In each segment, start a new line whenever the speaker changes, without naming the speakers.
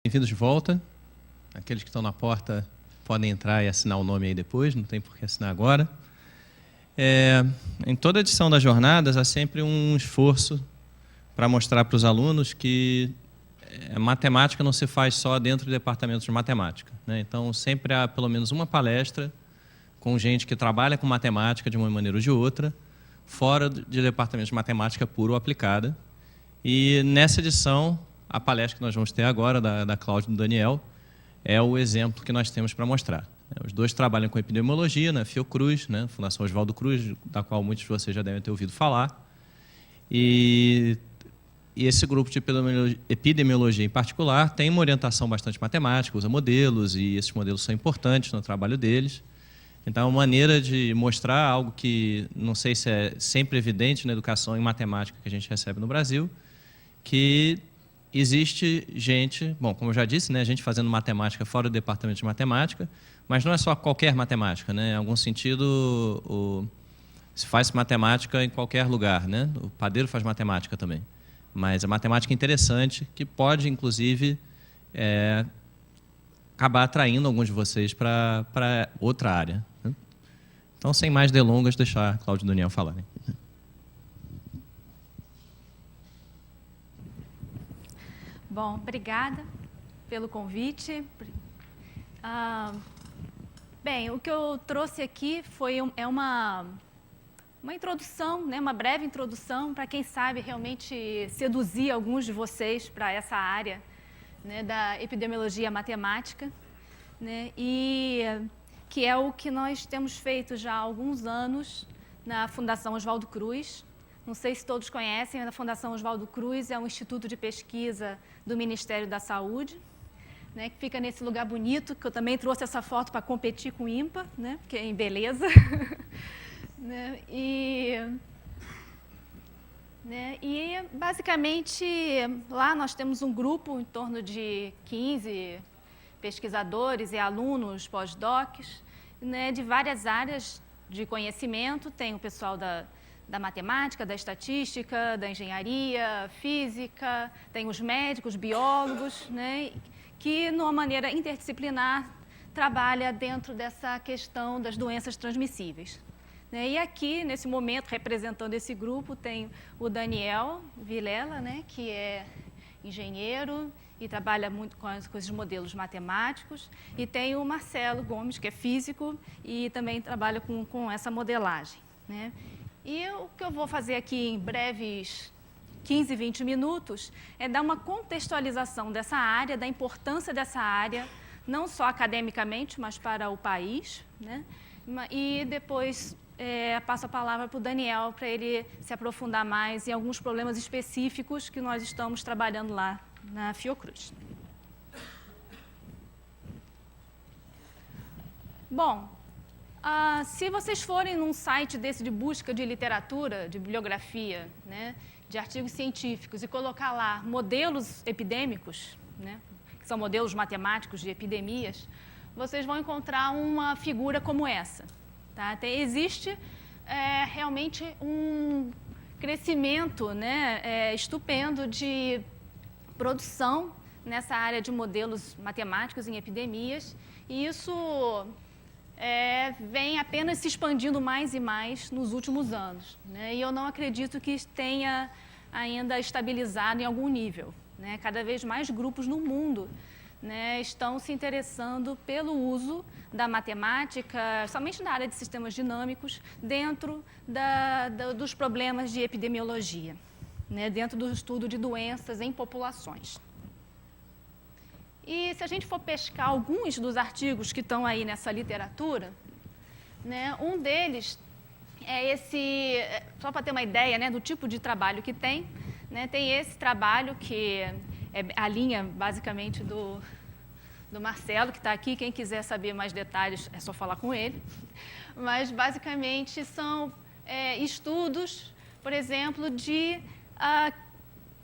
Bem-vindos de volta. Aqueles que estão na porta podem entrar e assinar o nome aí depois, não tem por que assinar agora. Em toda edição das jornadas, há sempre um esforço para mostrar para os alunos que matemática não se faz só dentro do departamento de matemática, né? Então, sempre há pelo menos uma palestra com gente que trabalha com matemática de uma maneira ou de outra, fora de departamento de matemática pura ou aplicada. E nessa edição, a palestra que nós vamos ter agora, da Cláudia e do Daniel, é o exemplo que nós temos para mostrar. Os dois trabalham com epidemiologia na Fiocruz, né, Fundação Oswaldo Cruz, da qual muitos de vocês já devem ter ouvido falar. E esse grupo de epidemiologia em particular tem uma orientação bastante matemática, usa modelos, e esses modelos são importantes no trabalho deles. Então, é uma maneira de mostrar algo que não sei se é sempre evidente na educação em matemática que a gente recebe no Brasil, que existe gente, bom, como eu já disse, né, gente fazendo matemática fora do departamento de matemática, mas não é só qualquer matemática, né? Em algum sentido, se faz matemática em qualquer lugar, né? O padeiro faz matemática também. Mas é matemática interessante que pode, inclusive, acabar atraindo alguns de vocês para outra área, né? Então, sem mais delongas, deixar Cláudio e Daniel falarem.
Bom, obrigada pelo convite. Bem, o que eu trouxe aqui foi uma introdução, né, uma breve introdução para quem sabe realmente seduzir alguns de vocês para essa área, né, da epidemiologia matemática, né, e que é o que nós temos feito já há alguns anos na Fundação Oswaldo Cruz. Não sei se todos conhecem, a Fundação Oswaldo Cruz é um instituto de pesquisa do Ministério da Saúde, né, que fica nesse lugar bonito, que eu também trouxe essa foto para competir com o IMPA, né, porque é em beleza. Né, e, basicamente, lá nós temos um grupo em torno de 15 pesquisadores e alunos pós-docs, né, de várias áreas de conhecimento. Tem o pessoal da matemática, da estatística, da engenharia, física, tem os médicos, biólogos, né, que, de uma maneira interdisciplinar, trabalha dentro dessa questão das doenças transmissíveis. E aqui, nesse momento, representando esse grupo, tem o Daniel Vilela, né, que é engenheiro e trabalha muito com esses modelos matemáticos, e tem o Marcelo Gomes, que é físico e também trabalha com essa modelagem, né. E o que eu vou fazer aqui em breves 15, 20 minutos é dar uma contextualização dessa área, da importância dessa área, não só academicamente, mas para o país, né? E depois passo a palavra para o Daniel, para ele se aprofundar mais em alguns problemas específicos que nós estamos trabalhando lá na Fiocruz. Bom, se vocês forem num site desse de busca de literatura, de bibliografia, né, de artigos científicos, e colocar lá modelos epidêmicos, né, que são modelos matemáticos de epidemias, vocês vão encontrar uma figura como essa. Tá? Existe realmente um crescimento, né, estupendo de produção nessa área de modelos matemáticos em epidemias, e isso vem apenas se expandindo mais e mais nos últimos anos, né? E eu não acredito que tenha ainda estabilizado em algum nível, né? Cada vez mais grupos no mundo, né, estão se interessando pelo uso da matemática, somente na área de sistemas dinâmicos, dentro dos problemas de epidemiologia, né, dentro do estudo de doenças em populações. E se a gente for pescar alguns dos artigos que estão aí nessa literatura, né, um deles é esse, só para ter uma ideia, né, do tipo de trabalho que tem, né, tem esse trabalho que é a linha, basicamente, do Marcelo, que está aqui. Quem quiser saber mais detalhes, é só falar com ele. Mas, basicamente, são estudos, por exemplo,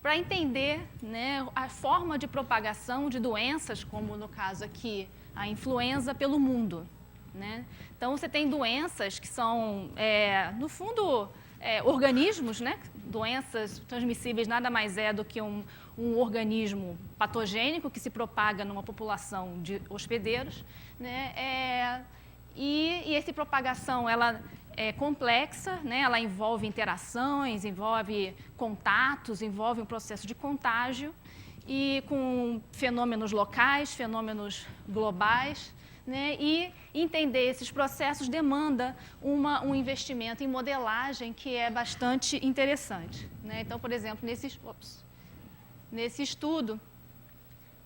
para entender, né, a forma de propagação de doenças, como no caso aqui, a influenza, pelo mundo, né? Então, você tem doenças que são, no fundo, organismos, né? Doenças transmissíveis nada mais é do que um organismo patogênico que se propaga numa população de hospedeiros, né? E essa propagação, ela é complexa, né? Ela envolve interações, envolve contatos, envolve um processo de contágio, e com fenômenos locais, fenômenos globais, né? E entender esses processos demanda um investimento em modelagem que é bastante interessante, né? Então, por exemplo, nesse estudo,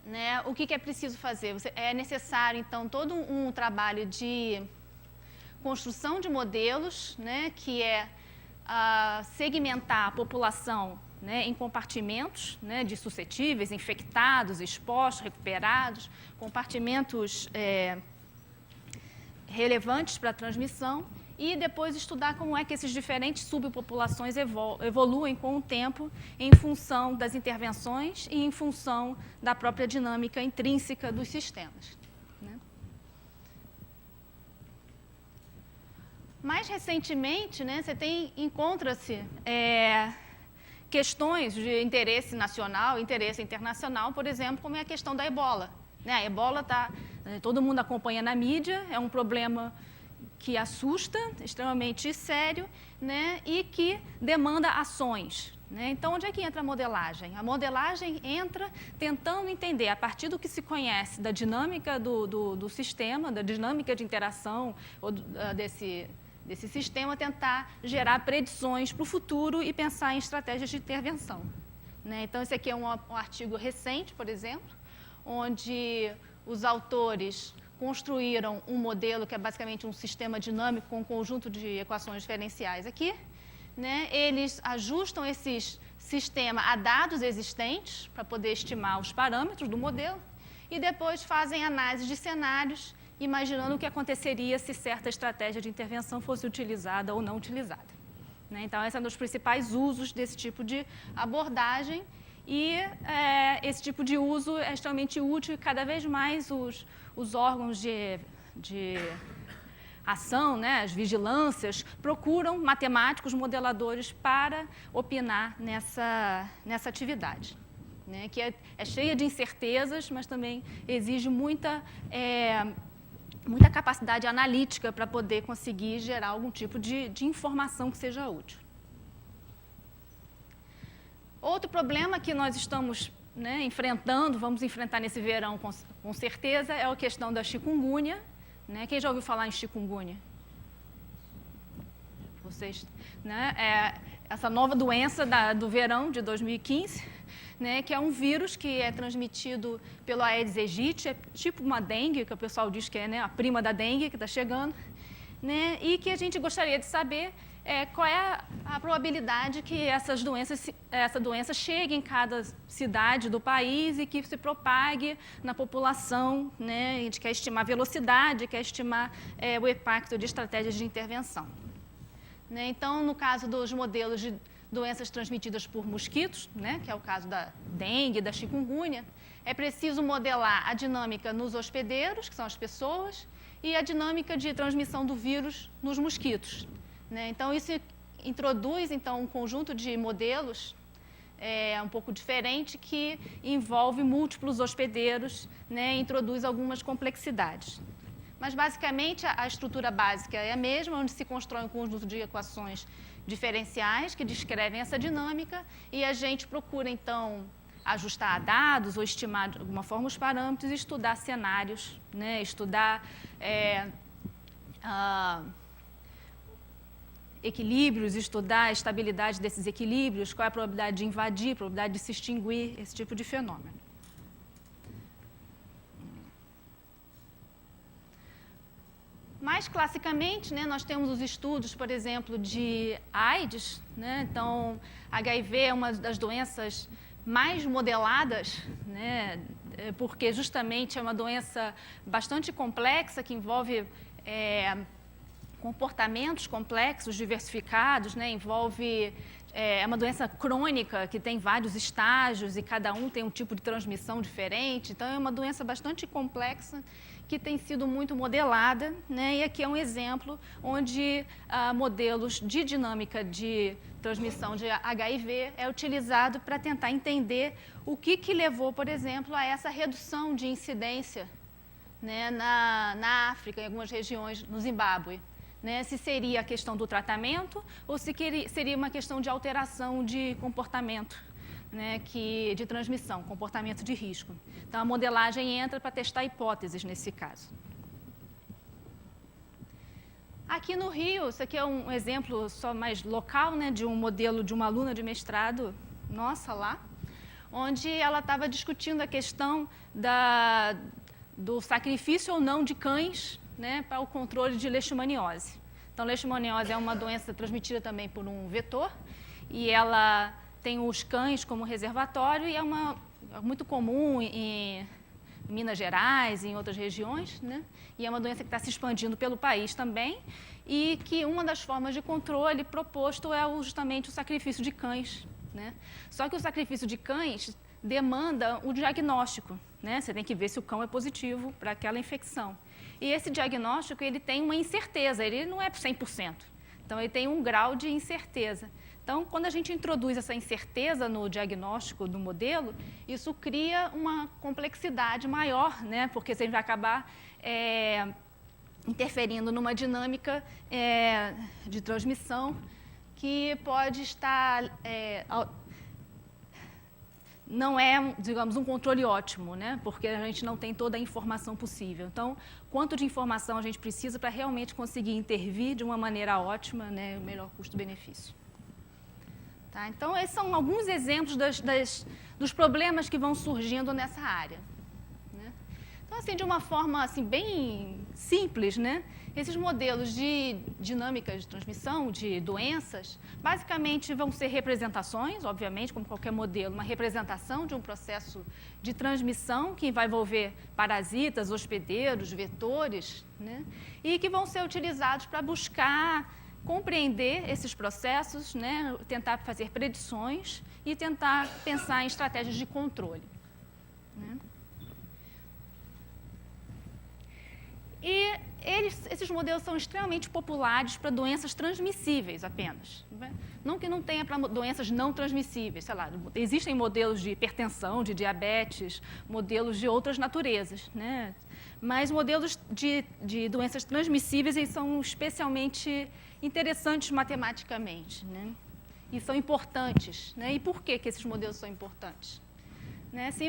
né, o que é preciso fazer? É necessário, então, todo um trabalho de construção de modelos, né, que é segmentar a população, né, em compartimentos, né, de suscetíveis, infectados, expostos, recuperados, compartimentos relevantes para a transmissão, e depois estudar como é que esses diferentes subpopulações evoluem com o tempo em função das intervenções e em função da própria dinâmica intrínseca dos sistemas, né? Mais recentemente, né, encontra-se questões de interesse nacional, interesse internacional, por exemplo, como é a questão da ebola, né? A ebola todo mundo acompanha na mídia, é um problema que assusta, extremamente sério, né, e que demanda ações, né? Então, onde é que entra a modelagem? A modelagem entra tentando entender, a partir do que se conhece da dinâmica do sistema, da dinâmica de interação desse sistema, tentar gerar predições para o futuro e pensar em estratégias de intervenção, né? Então, esse aqui é um artigo recente, por exemplo, onde os autores construíram um modelo que é basicamente um sistema dinâmico com um conjunto de equações diferenciais aqui, né? Eles ajustam esse sistema a dados existentes para poder estimar os parâmetros do modelo e depois fazem análise de cenários, imaginando o que aconteceria se certa estratégia de intervenção fosse utilizada ou não utilizada, né? Então, esse é um dos principais usos desse tipo de abordagem, e esse tipo de uso é extremamente útil, e cada vez mais os órgãos de ação, né, as vigilâncias, procuram matemáticos, modeladores para opinar nessa atividade, né, que é cheia de incertezas, mas também exige muita capacidade analítica para poder conseguir gerar algum tipo de informação que seja útil. Outro problema que nós estamos, né, vamos enfrentar nesse verão com certeza, é a questão da chikungunya, né? Quem já ouviu falar em chikungunya? Vocês, né? Essa nova doença do verão de 2015, né, que é um vírus que é transmitido pelo Aedes aegypti, é tipo uma dengue, que o pessoal diz que é, né, a prima da dengue que está chegando, né, e que a gente gostaria de saber qual é a probabilidade que essa doença chegue em cada cidade do país e que se propague na população, né? A gente quer estimar a velocidade, quer estimar o impacto de estratégias de intervenção, né? Então, no caso dos modelos de doenças transmitidas por mosquitos, né, que é o caso da dengue, da chikungunya, é preciso modelar a dinâmica nos hospedeiros, que são as pessoas, e a dinâmica de transmissão do vírus nos mosquitos, né? Então, isso introduz um conjunto de modelos um pouco diferente, que envolve múltiplos hospedeiros, né? Introduz algumas complexidades. Mas, basicamente, a estrutura básica é a mesma, onde se constrói um conjunto de equações diferenciais que descrevem essa dinâmica, e a gente procura, então, ajustar a dados ou estimar de alguma forma os parâmetros e estudar cenários, né? Estudar equilíbrios, estudar a estabilidade desses equilíbrios, qual é a probabilidade de invadir, a probabilidade de se extinguir, esse tipo de fenômeno. Mais classicamente, né, nós temos os estudos, por exemplo, de AIDS, né? Então, HIV é uma das doenças mais modeladas, né, porque justamente é uma doença bastante complexa, que envolve comportamentos complexos, diversificados, né? Envolve é uma doença crônica que tem vários estágios e cada um tem um tipo de transmissão diferente. Então, é uma doença bastante complexa que tem sido muito modelada, né? E aqui é um exemplo onde modelos de dinâmica de transmissão de HIV é utilizado para tentar entender o que levou, por exemplo, a essa redução de incidência, né, na África, em algumas regiões, no Zimbábue. Né, se seria a questão do tratamento ou se seria uma questão de alteração de comportamento, né, de transmissão, comportamento de risco. Então, a modelagem entra para testar hipóteses nesse caso. Aqui no Rio, isso aqui é um exemplo só mais local, né, de um modelo de uma aluna de mestrado nossa lá, onde ela estava discutindo a questão do sacrifício ou não de cães, né, para o controle de leishmaniose. Então, leishmaniose é uma doença transmitida também por um vetor e ela tem os cães como reservatório e é muito comum em Minas Gerais e em outras regiões, né, e é uma doença que está se expandindo pelo país também e que uma das formas de controle proposto é justamente o sacrifício de cães, né. Só que o sacrifício de cães demanda o diagnóstico, né, você tem que ver se o cão é positivo para aquela infecção. E esse diagnóstico, ele tem uma incerteza, ele não é 100%. Então, ele tem um grau de incerteza. Então, quando a gente introduz essa incerteza no diagnóstico do modelo, isso cria uma complexidade maior, né? Porque você vai acabar interferindo numa dinâmica de transmissão que pode estar... não é, digamos, um controle ótimo, né? Porque a gente não tem toda a informação possível. Então, quanto de informação a gente precisa para realmente conseguir intervir de uma maneira ótima, né? O melhor custo-benefício. Tá? Então, esses são alguns exemplos dos problemas que vão surgindo nessa área. Né? Então, assim, de uma forma assim, bem simples, né? Esses modelos de dinâmica de transmissão de doenças, basicamente vão ser representações, obviamente, como qualquer modelo, uma representação de um processo de transmissão que vai envolver parasitas, hospedeiros, vetores, né? E que vão ser utilizados para buscar compreender esses processos, né? Tentar fazer predições e tentar pensar em estratégias de controle. Né? E esses modelos são extremamente populares para doenças transmissíveis apenas. Não que não tenha para doenças não transmissíveis, sei lá, existem modelos de hipertensão, de diabetes, modelos de outras naturezas, né? Mas modelos de doenças transmissíveis eles são especialmente interessantes matematicamente, né? E são importantes. Né? E por que esses modelos são importantes? Né, assim,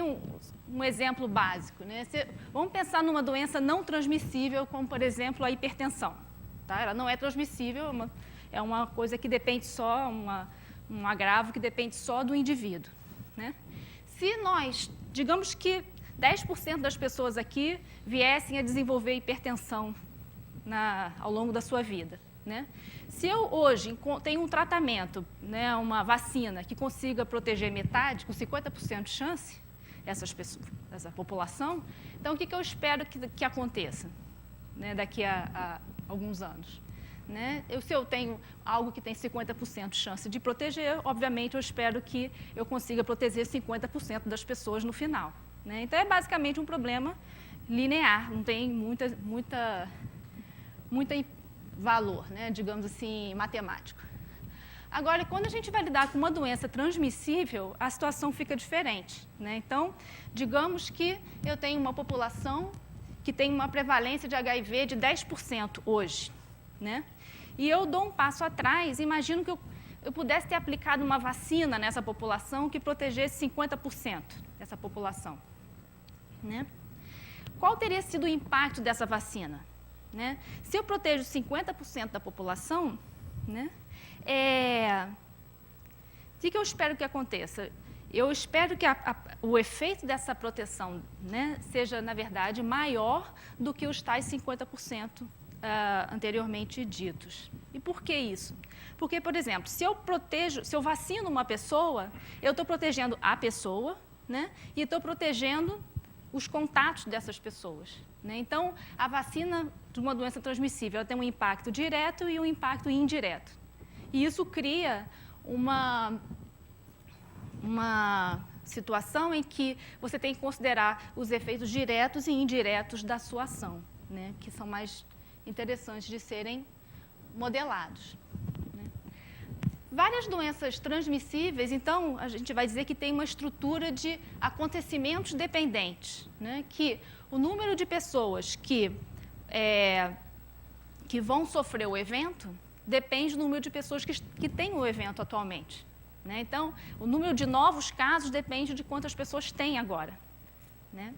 um exemplo básico. Né? Vamos pensar numa doença não transmissível, como, por exemplo, a hipertensão. Tá? Ela não é transmissível, é uma coisa que depende só, um agravo que depende só do indivíduo. Né? Se nós, digamos que 10% das pessoas aqui viessem a desenvolver hipertensão ao longo da sua vida, né? Se eu hoje tenho um tratamento, né, uma vacina que consiga proteger metade, com 50% de chance, essa população, então o que eu espero que aconteça, né, daqui a alguns anos? Né? Se eu tenho algo que tem 50% de chance de proteger, obviamente eu espero que eu consiga proteger 50% das pessoas no final. Né? Então é basicamente um problema linear, não tem muita valor, né, digamos assim, matemático. Agora, quando a gente vai lidar com uma doença transmissível, a situação fica diferente. Né? Então, digamos que eu tenho uma população que tem uma prevalência de HIV de 10% hoje. Né? E eu dou um passo atrás, imagino que eu pudesse ter aplicado uma vacina nessa população que protegesse 50% dessa população. Né? Qual teria sido o impacto dessa vacina? Né? Se eu protejo 50% da população, né, o que eu espero que aconteça? Eu espero que o efeito dessa proteção, né, seja, na verdade, maior do que os tais 50% anteriormente ditos. E por que isso? Porque, por exemplo, se eu vacino uma pessoa, eu estou protegendo a pessoa, né, e estou protegendo os contatos dessas pessoas. Né? Então, a vacina de uma doença transmissível ela tem um impacto direto e um impacto indireto. E isso cria uma situação em que você tem que considerar os efeitos diretos e indiretos da sua ação, né, que são mais interessantes de serem modelados. Né. Várias doenças transmissíveis, então, a gente vai dizer que tem uma estrutura de acontecimentos dependentes, né, que o número de pessoas que vão sofrer o evento depende do número de pessoas que têm o evento atualmente. Né? Então, o número de novos casos depende de quantas pessoas tem agora. Né?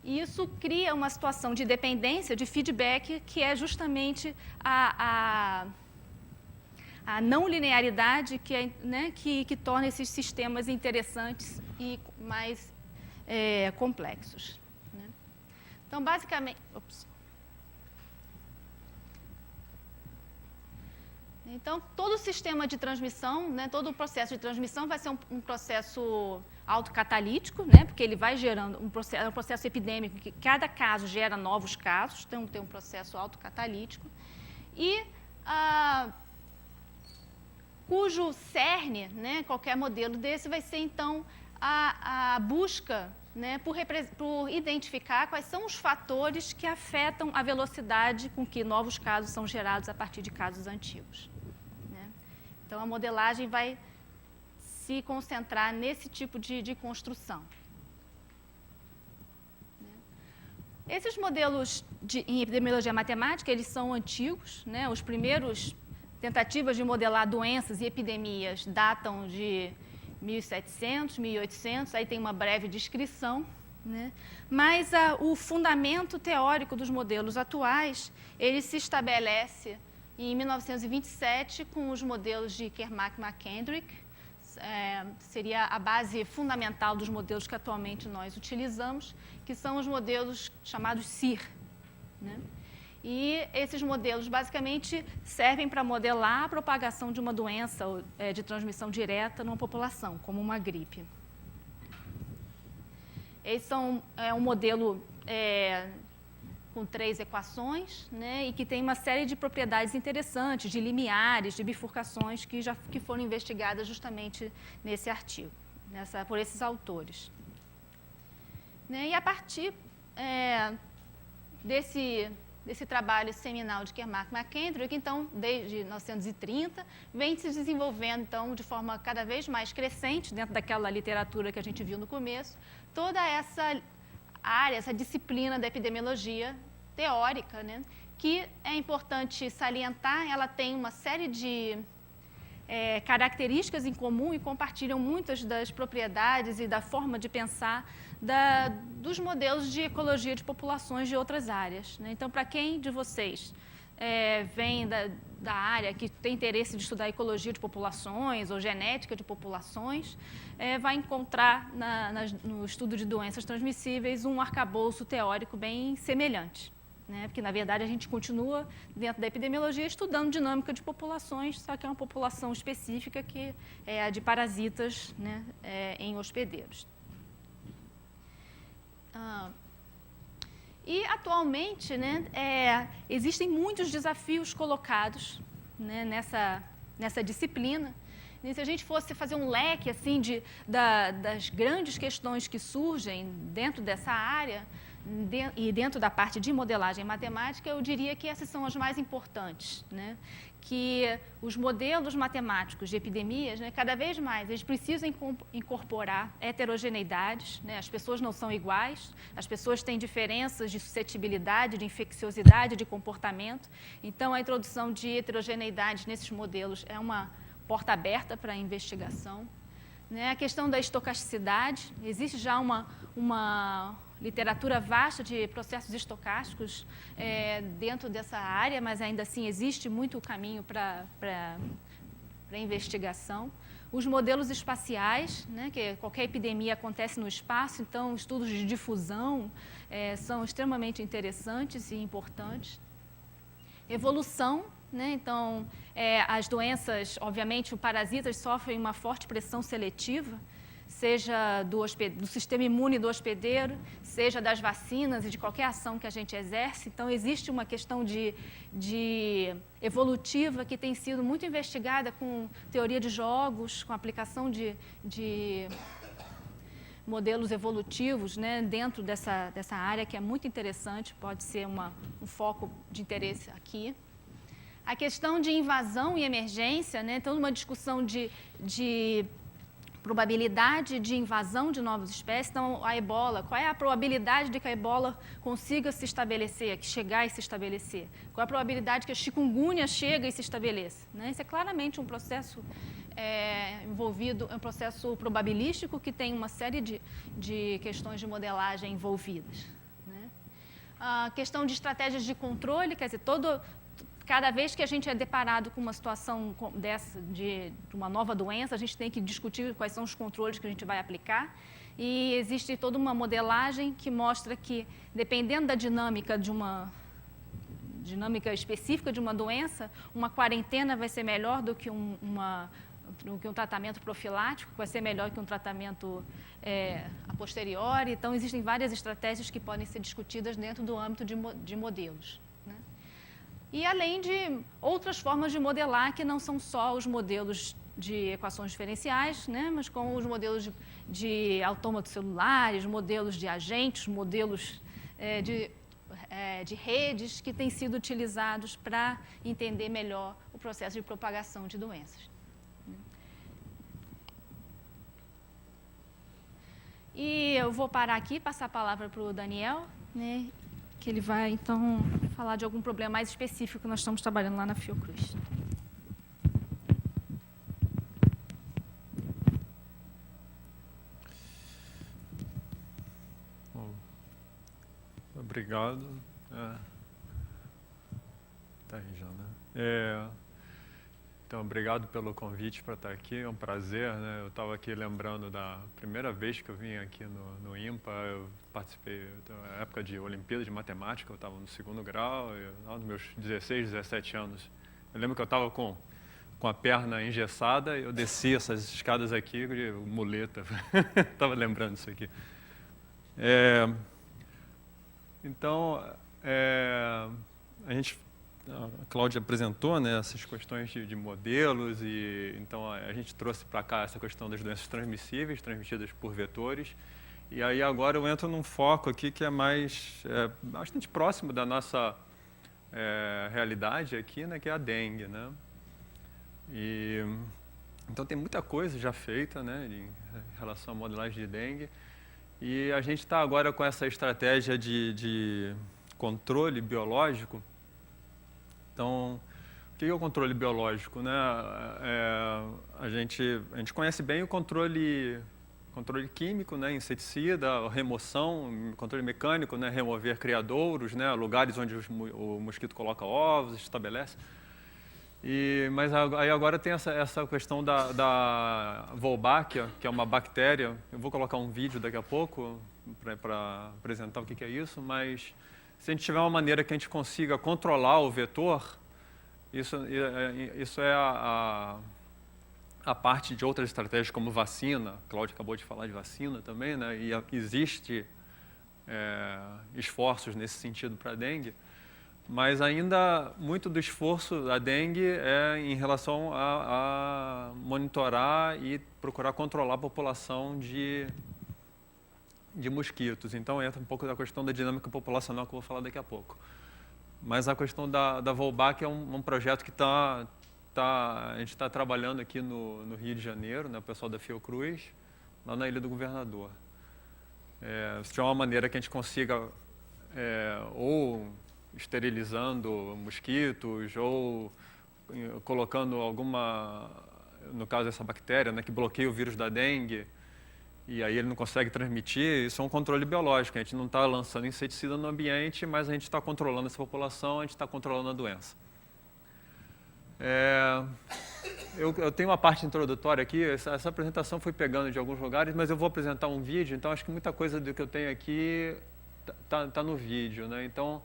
E isso cria uma situação de dependência, de feedback, que é justamente a não linearidade que torna esses sistemas interessantes e mais complexos. Né? Então, basicamente... Então, todo o sistema de transmissão, né, todo o processo de transmissão vai ser um processo autocatalítico, né, porque ele vai gerando um processo epidêmico, que cada caso gera novos casos, então tem um processo autocatalítico, e cujo cerne, né, qualquer modelo desse, vai ser, então, a busca, né, por identificar quais são os fatores que afetam a velocidade com que novos casos são gerados a partir de casos antigos. Então, a modelagem vai se concentrar nesse tipo de construção. Esses modelos em epidemiologia matemática, eles são antigos, né? Os primeiros tentativas de modelar doenças e epidemias datam de 1700, 1800, aí tem uma breve descrição, né? Mas o fundamento teórico dos modelos atuais, ele se estabelece em 1927, com os modelos de Kermack-McKendrick, seria a base fundamental dos modelos que atualmente nós utilizamos, que são os modelos chamados CIR. Né? E esses modelos, basicamente, servem para modelar a propagação de uma doença de transmissão direta numa população, como uma gripe. Eles são um modelo... com 3 equações, né, e que tem uma série de propriedades interessantes, de limiares, de bifurcações, que foram investigadas justamente nesse artigo, por esses autores. Né, e a partir desse trabalho seminal de Kermack-McKendrick, então, desde 1930, vem se desenvolvendo, então, de forma cada vez mais crescente, dentro daquela literatura que a gente viu no começo, toda essa área, essa disciplina da epidemiologia teórica, né, que é importante salientar, ela tem uma série de características em comum e compartilham muitas das propriedades e da forma de pensar dos modelos de ecologia de populações de outras áreas. Né? Então, para quem de vocês vem da área que tem interesse de estudar ecologia de populações ou genética de populações, vai encontrar no estudo de doenças transmissíveis um arcabouço teórico bem semelhante. Né? Porque, na verdade, a gente continua, dentro da epidemiologia, estudando dinâmica de populações, só que é uma população específica que é a de parasitas, né, em hospedeiros. E, atualmente, né, existem muitos desafios colocados, né, nessa disciplina. E se a gente fosse fazer um leque assim, das grandes questões que surgem dentro dessa área, e dentro da parte de modelagem matemática, eu diria que essas são as mais importantes. Né? Que os modelos matemáticos de epidemias, né, cada vez mais, eles precisam incorporar heterogeneidades, né? As pessoas não são iguais, as pessoas têm diferenças de suscetibilidade, de infecciosidade, de comportamento. Então, a introdução de heterogeneidades nesses modelos é uma porta aberta para a investigação. Né? A questão da estocasticidade, existe já uma literatura vasta de processos estocásticos dentro dessa área, mas ainda assim existe muito caminho para investigação. Os modelos espaciais, né, que qualquer epidemia acontece no espaço, então estudos de difusão são extremamente interessantes e importantes. Evolução, né, então as doenças, obviamente, os parasitas sofrem uma forte pressão seletiva. seja do sistema imune do hospedeiro, seja das vacinas e de qualquer ação que a gente exerce. Então, existe uma questão de evolutiva que tem sido muito investigada com teoria de jogos, com aplicação de modelos evolutivos, né, dentro dessa área, que é muito interessante, pode ser um foco de interesse aqui. A questão de invasão e emergência, né, então, uma discussão de probabilidade de invasão de novas espécies. Então, a ebola, qual é a probabilidade de que a ebola consiga se estabelecer, que chegar e se estabelecer? Qual é a probabilidade que a chikungunya chegue e se estabeleça? Né? Isso é claramente um processo envolvido, é um processo probabilístico que tem uma série de questões de modelagem envolvidas. Né? A questão de estratégias de controle, quer dizer, cada vez que a gente é deparado com uma situação dessa, de uma nova doença, a gente tem que discutir quais são os controles que a gente vai aplicar. E existe toda uma modelagem que mostra que, dependendo da dinâmica específica de uma doença, uma quarentena vai ser melhor do que um tratamento profilático, vai ser melhor que um tratamento a posteriori. Então, existem várias estratégias que podem ser discutidas dentro do âmbito de modelos. E além de outras formas de modelar, que não são só os modelos de equações diferenciais, né, mas como os modelos de autômatos celulares, modelos de agentes, modelos de redes que têm sido utilizados para entender melhor o processo de propagação de doenças. E eu vou parar aqui, passar a palavra para o Daniel, né, que ele vai, então, falar de algum problema mais específico que nós estamos trabalhando lá na Fiocruz.
Bom, obrigado. Tá aí já, né? Então, obrigado pelo convite para estar aqui, é um prazer, né? Eu estava aqui lembrando da primeira vez que eu vim aqui no IMPA, eu participei da época de Olimpíada de Matemática, eu estava no 2º grau, nos meus 16, 17 anos. Eu lembro que eu estava com a perna engessada, eu desci essas escadas aqui de muleta, estava lembrando isso aqui. Então, a Cláudia apresentou, né, essas questões de modelos, e então a gente trouxe para cá essa questão das doenças transmissíveis, transmitidas por vetores. E aí agora eu entro num foco aqui que é bastante próximo da nossa realidade aqui, né, que é a dengue, né? Então tem muita coisa já feita, né, em relação à modelagem de dengue. E a gente está agora com essa estratégia de controle biológico. Então, o que é o controle biológico, né? A gente conhece bem o controle químico, né? Inseticida, remoção, controle mecânico, né? Remover criadouros, né? Lugares onde o mosquito coloca ovos, estabelece. Mas aí agora tem essa questão da Wolbachia, que é uma bactéria. Eu vou colocar um vídeo daqui a pouco para apresentar o que é isso, mas se a gente tiver uma maneira que a gente consiga controlar o vetor, isso é a parte de outras estratégias como vacina. A Cláudia acabou de falar de vacina também, né? E existe esforços nesse sentido para a dengue, mas ainda muito do esforço da dengue é em relação a monitorar e procurar controlar a população de mosquitos. Então entra um pouco da questão da dinâmica populacional que eu vou falar daqui a pouco. Mas a questão da Wolbachia é um projeto que a gente está trabalhando aqui no Rio de Janeiro, né, o pessoal da Fiocruz, lá na Ilha do Governador. Se tiver uma maneira que a gente consiga ou esterilizando mosquitos ou colocando no caso dessa bactéria, né, que bloqueia o vírus da dengue, e aí ele não consegue transmitir, isso é um controle biológico. A gente não está lançando inseticida no ambiente, mas a gente está controlando essa população, a gente está controlando a doença. Eu tenho uma parte introdutória aqui, essa apresentação foi pegando de alguns lugares, mas eu vou apresentar um vídeo, então acho que muita coisa do que eu tenho aqui está no vídeo, né? Então,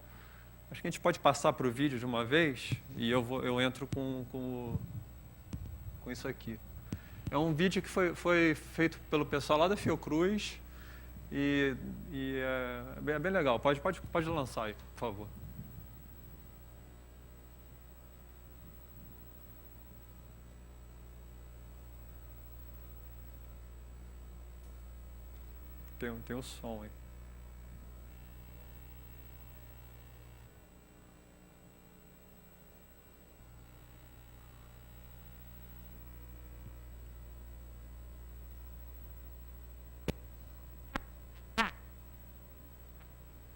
acho que a gente pode passar para o vídeo de uma vez, e eu entro com isso aqui. É um vídeo que foi feito pelo pessoal lá da Fiocruz e é bem legal. Pode lançar aí, por favor. Tem um som aí.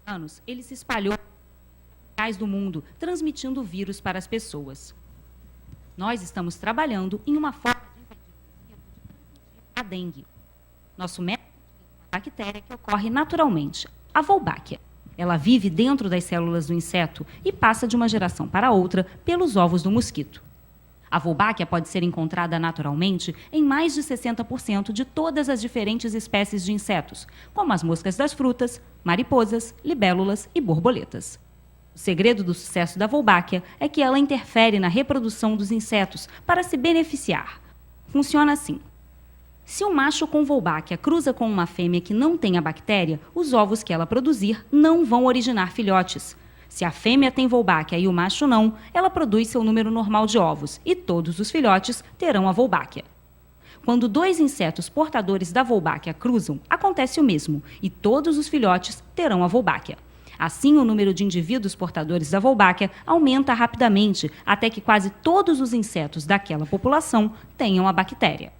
Anos, ele se espalhou do mundo, transmitindo o vírus para as pessoas. Nós estamos trabalhando em uma forma de impedir a dengue. Nosso método é uma bactéria que ocorre naturalmente, a Wolbachia. Ela vive dentro das células do inseto e passa de uma geração para outra pelos ovos do mosquito. A Wolbachia pode ser encontrada naturalmente em mais de 60% de todas as diferentes espécies de insetos, como as moscas das frutas, mariposas, libélulas e borboletas. O segredo do sucesso da Wolbachia é que ela interfere na reprodução dos insetos para se beneficiar. Funciona assim. Se um macho com Wolbachia cruza com uma fêmea que não tem a bactéria, os ovos que ela produzir não vão originar filhotes. Se a fêmea tem Wolbachia e o macho não, ela produz seu número normal de ovos e todos os filhotes terão a Wolbachia. Quando dois insetos portadores da Wolbachia cruzam, acontece o mesmo e todos os filhotes terão a Wolbachia. Assim, o número de indivíduos portadores da Wolbachia aumenta rapidamente até que quase todos os insetos daquela população tenham a bactéria.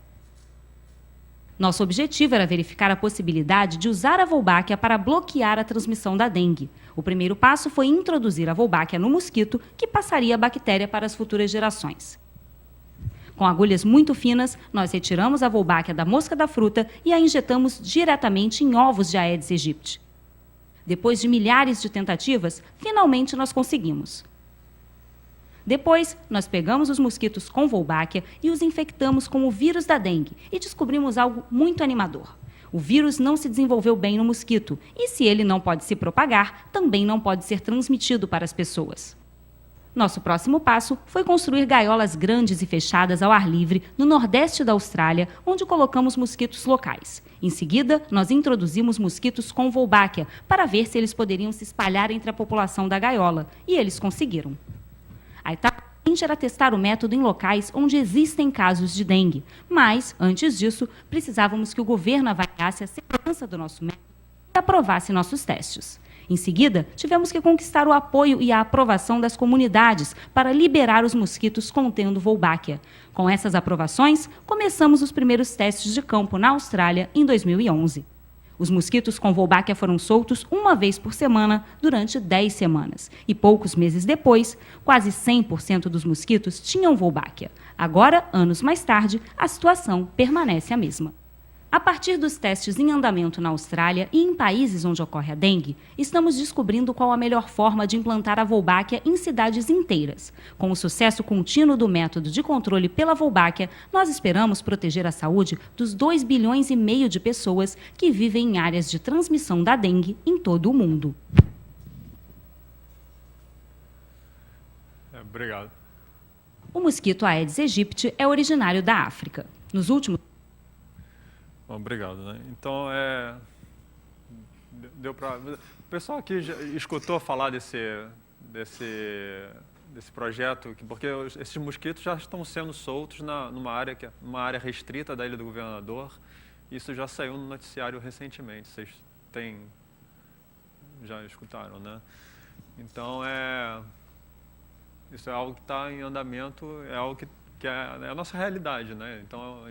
Nosso objetivo era verificar a possibilidade de usar a Wolbachia para bloquear a transmissão da dengue. O primeiro passo foi introduzir a Wolbachia no mosquito, que passaria a bactéria para as futuras gerações. Com agulhas muito finas, nós retiramos a Wolbachia da mosca da fruta e a injetamos diretamente em ovos de Aedes aegypti. Depois de milhares de tentativas, finalmente nós conseguimos. Depois, nós pegamos os mosquitos com Wolbachia e os infectamos com o vírus da dengue e descobrimos algo muito animador. O vírus não se desenvolveu bem no mosquito e, se ele não pode se propagar, também não pode ser transmitido para as pessoas. Nosso próximo passo foi construir gaiolas grandes e fechadas ao ar livre no nordeste da Austrália, onde colocamos mosquitos locais. Em seguida, nós introduzimos mosquitos com Wolbachia para ver se eles poderiam se espalhar entre a população da gaiola, e eles conseguiram. A etapa seguinte era testar o método em locais onde existem casos de dengue, mas, antes disso, precisávamos que o governo avaliasse a segurança do nosso método e aprovasse nossos testes. Em seguida, tivemos que conquistar o apoio e a aprovação das comunidades para liberar os mosquitos contendo Wolbachia. Com essas aprovações, começamos os primeiros testes de campo na Austrália em 2011. Os mosquitos com Wolbachia foram soltos uma vez por semana durante 10 semanas. E poucos meses depois, quase 100% dos mosquitos tinham Wolbachia. Agora, anos mais tarde, a situação permanece a mesma. A partir dos testes em andamento na Austrália e em países onde ocorre a dengue, estamos descobrindo qual a melhor forma de implantar a Wolbachia em cidades inteiras. Com o sucesso contínuo do método de controle pela Wolbachia, nós esperamos proteger a saúde dos 2,5 bilhões de pessoas que vivem em áreas de transmissão da dengue em todo o mundo.
Obrigado.
O mosquito Aedes aegypti é originário da África. Nos últimos
Obrigado, né? Então, deu para... O pessoal aqui já escutou falar desse projeto, porque esses mosquitos já estão sendo soltos numa área restrita da Ilha do Governador. Isso já saiu no noticiário recentemente. Vocês já escutaram, né? Então, isso é algo que está em andamento, é algo que é a nossa realidade, né? Então,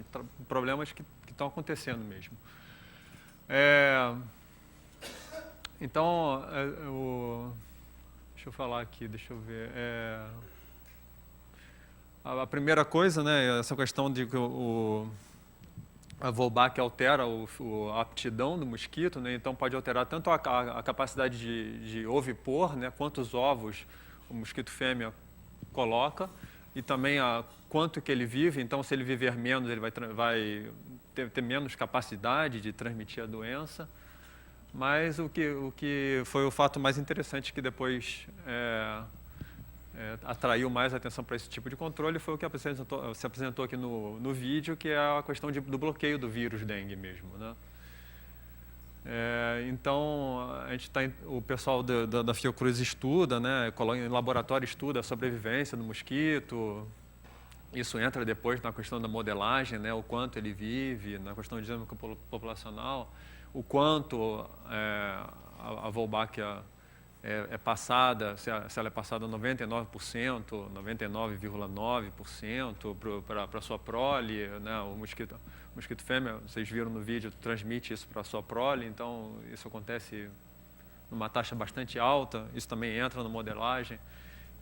problemas que estão acontecendo mesmo. Então, deixa eu falar aqui, deixa eu ver. A primeira coisa, né, essa questão de que a Wolbachia altera a aptidão do mosquito, né? Então pode alterar tanto a capacidade de ovipor, né, quantos ovos o mosquito fêmea coloca, e também quanto que ele vive. Então, se ele viver menos, ele vai ter menos capacidade de transmitir a doença. Mas o que foi o fato mais interessante que depois atraiu mais atenção para esse tipo de controle foi o que se apresentou aqui no vídeo, que é a questão do bloqueio do vírus dengue mesmo, né? Então, o pessoal da Fiocruz estuda, né, em laboratório estuda a sobrevivência do mosquito. Isso entra depois na questão da modelagem, né, o quanto ele vive, na questão de dinâmica populacional, o quanto a Wolbachia é passada, se ela é passada 99%, 99,9% para a sua prole, né, o mosquito fêmea, vocês viram no vídeo, transmite isso para a sua prole, então isso acontece numa taxa bastante alta, isso também entra na modelagem.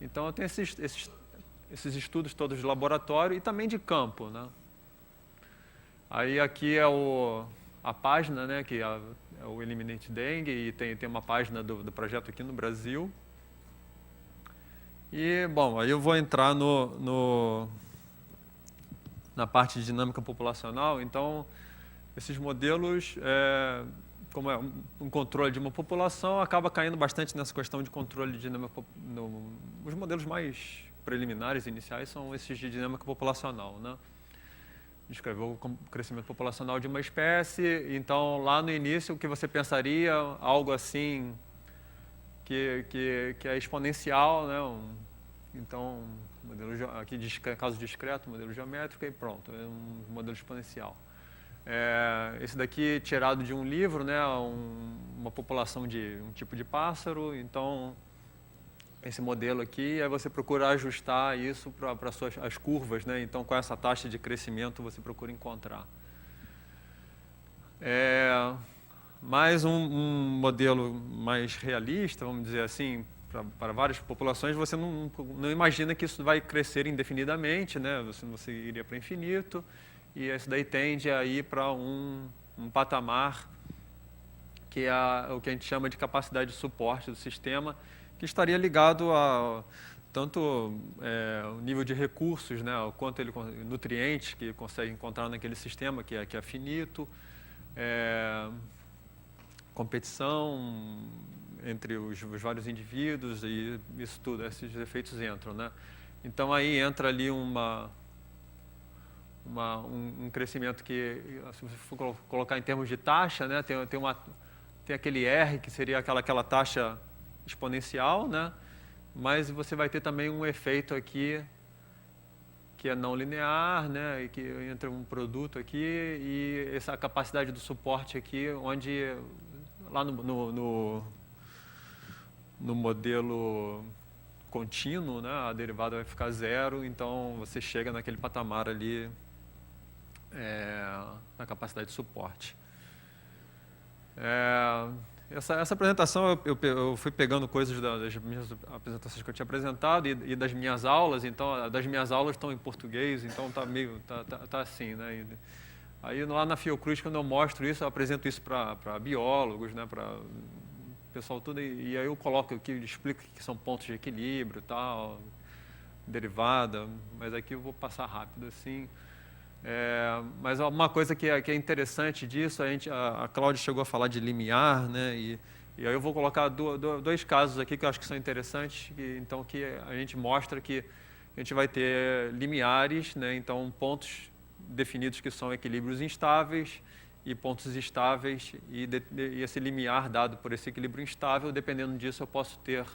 Então, tem esses estudos todos de laboratório e também de campo, né? Aí aqui é a página, né, que é o Eliminate Dengue, e tem uma página do projeto aqui no Brasil. E, bom, aí eu vou entrar na parte de dinâmica populacional. Então, esses modelos, como é um controle de uma população, acaba caindo bastante nessa questão de controle de dinâmica. Os modelos mais preliminares, iniciais, são esses de dinâmica populacional, né? Descreveu o crescimento populacional de uma espécie. Então, lá no início, o que você pensaria? Algo assim que é exponencial, né? Então, modelo aqui caso discreto, modelo geométrico, e pronto, é um modelo exponencial. Esse daqui tirado de um livro, né? Uma população de um tipo de pássaro. Então, esse modelo aqui, aí você procura ajustar isso para as curvas, né? Então, com essa taxa de crescimento, você procura encontrar. Mais um modelo mais realista, vamos dizer assim, para várias populações, você não imagina que isso vai crescer indefinidamente, né? Você iria para o infinito, e isso daí tende a ir para um patamar que é o que a gente chama de capacidade de suporte do sistema, que estaria ligado a tanto o nível de recursos, né, o quanto nutrientes que consegue encontrar naquele sistema, que é finito, competição entre os vários indivíduos, e isso tudo, esses efeitos entram, né? Então, aí entra ali um crescimento que, se você for colocar em termos de taxa, né, tem aquele R, que seria aquela taxa exponencial, né? Mas você vai ter também um efeito aqui que é não linear, né? E que entra um produto aqui, e essa capacidade do suporte aqui, onde lá no modelo contínuo, né, a derivada vai ficar zero, então você chega naquele patamar ali na capacidade de suporte. Essa apresentação, eu fui pegando coisas das minhas apresentações que eu tinha apresentado e das minhas aulas. Então, das minhas aulas estão em português, então tá assim, né? Aí, lá na Fiocruz, quando eu mostro isso, eu apresento isso para biólogos, né, para pessoal tudo, e aí eu coloco aqui, explico que são pontos de equilíbrio, tal, derivada, mas aqui eu vou passar rápido assim. Mas uma coisa que é interessante disso, a Cláudia chegou a falar de limiar, né? E aí eu vou colocar dois casos aqui que eu acho que são interessantes, então que a gente mostra que a gente vai ter limiares, né? Então, pontos definidos que são equilíbrios instáveis e pontos estáveis, e esse limiar dado por esse equilíbrio instável, dependendo disso eu posso ter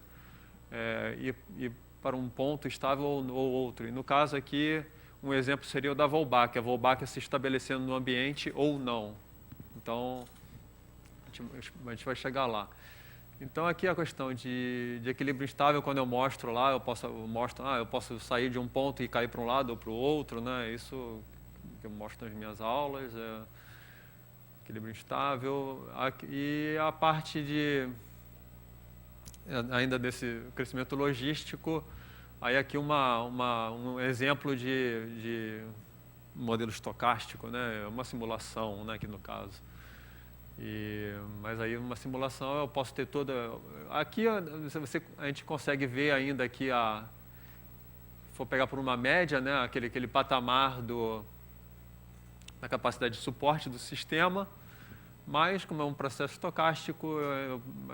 ir para um ponto estável ou outro. E no caso aqui, um exemplo seria o da Wolbachia, a Wolbachia se estabelecendo no ambiente ou não. Então, a gente vai chegar lá. Então, aqui a questão de equilíbrio instável, quando eu mostro lá, eu posso sair de um ponto e cair para um lado ou para o outro, né? Isso que eu mostro nas minhas aulas, equilíbrio instável. E a parte ainda desse crescimento logístico, aí aqui um exemplo de modelo estocástico, né? Uma simulação, né, aqui no caso. Mas aí uma simulação eu posso ter toda... Aqui a gente consegue ver ainda aqui, se for pegar por uma média, né, aquele patamar da capacidade de suporte do sistema, mas como é um processo estocástico,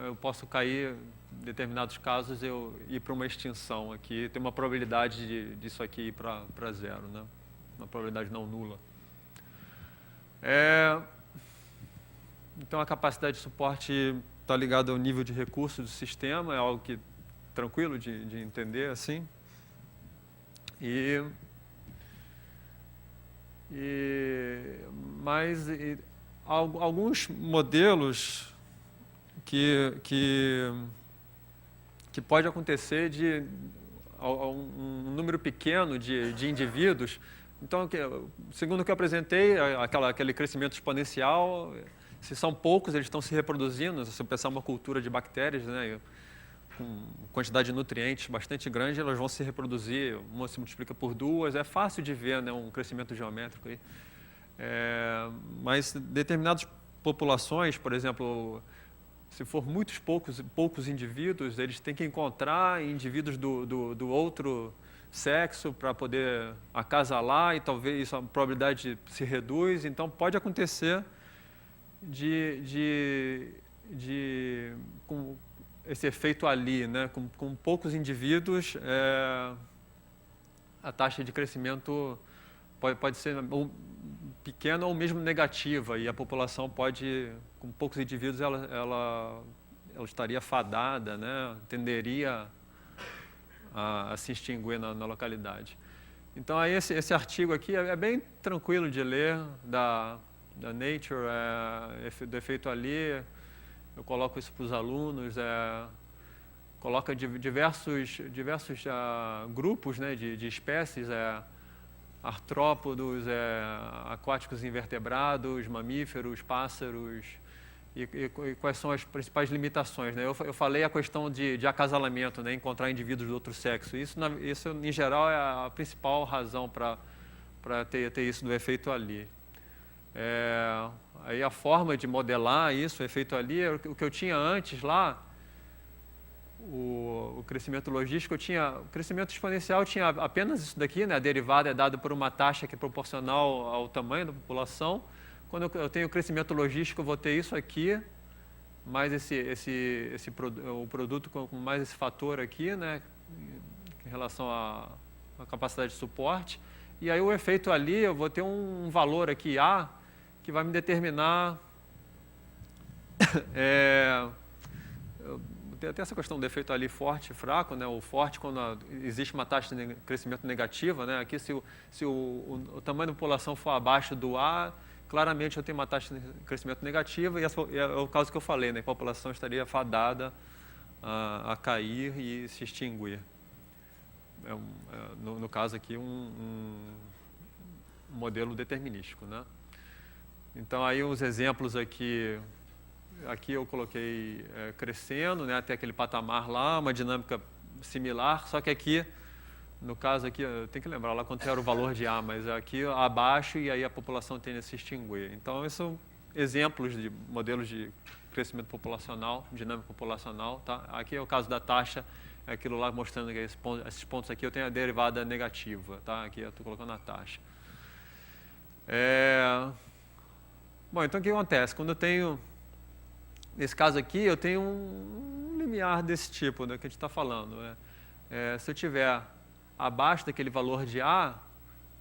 eu posso cair em determinados casos, eu ir para uma extinção aqui, tem uma probabilidade disso aqui ir para zero, né? Uma probabilidade não nula. Então, a capacidade de suporte está ligada ao nível de recursos do sistema, é algo que tranquilo de entender, assim. Mas alguns modelos que pode acontecer de um número pequeno de indivíduos. Então, segundo o que eu apresentei, aquele crescimento exponencial, se são poucos, eles estão se reproduzindo. Se você pensar uma cultura de bactérias, né, com quantidade de nutrientes bastante grande, elas vão se reproduzir, uma se multiplica por duas, é fácil de ver, né, um crescimento geométrico aí. Mas determinadas populações, por exemplo, se for muitos poucos indivíduos, eles têm que encontrar indivíduos do outro sexo para poder acasalar, e talvez a probabilidade se reduz. Então, pode acontecer com esse efeito ali, né? Com poucos indivíduos, a taxa de crescimento pode ser pequena ou mesmo negativa, e a população pode, com poucos indivíduos, ela estaria fadada, né? Tenderia a se extinguir na localidade. Então, aí esse artigo aqui é bem tranquilo de ler, da Nature, do efeito ali. Eu coloco isso para os alunos, coloca diversos grupos, né, de espécies, artrópodos, aquáticos invertebrados, mamíferos, pássaros, e quais são as principais limitações, né? Eu falei a questão de acasalamento, né, encontrar indivíduos do outro sexo. Isso, em geral, é a principal razão para ter isso do efeito ali. Aí a forma de modelar isso, o efeito ali, o que eu tinha antes lá, o crescimento logístico, o crescimento exponencial tinha apenas isso daqui, né? A derivada é dada por uma taxa que é proporcional ao tamanho da população. Quando eu tenho crescimento logístico, eu vou ter isso aqui, mais o produto com mais esse fator aqui, né? Em relação à capacidade de suporte. E aí o efeito ali, eu vou ter um valor aqui, A, que vai me determinar... Tem até essa questão do efeito ali forte e fraco, né? O forte quando existe uma taxa de crescimento negativa, né? Aqui, se o tamanho da população for abaixo do A, claramente eu tenho uma taxa de crescimento negativa, e é o caso que eu falei, né? A população estaria fadada a cair e se extinguir. No caso aqui, um modelo determinístico, né? Então, aí os exemplos aqui eu coloquei crescendo, né, até aquele patamar lá, uma dinâmica similar, só que aqui, no caso aqui, eu tenho que lembrar lá quanto era o valor de A, mas aqui abaixo, e aí a população tende a se extinguir. Então, esses são exemplos de modelos de crescimento populacional, dinâmica populacional, tá? Aqui é o caso da taxa, é aquilo lá mostrando que esses pontos aqui eu tenho a derivada negativa, tá? Aqui eu estou colocando a taxa. Bom, então o que acontece? Quando eu tenho, nesse caso aqui, eu tenho um limiar desse tipo, né, que a gente está falando. Se eu tiver abaixo daquele valor de A, a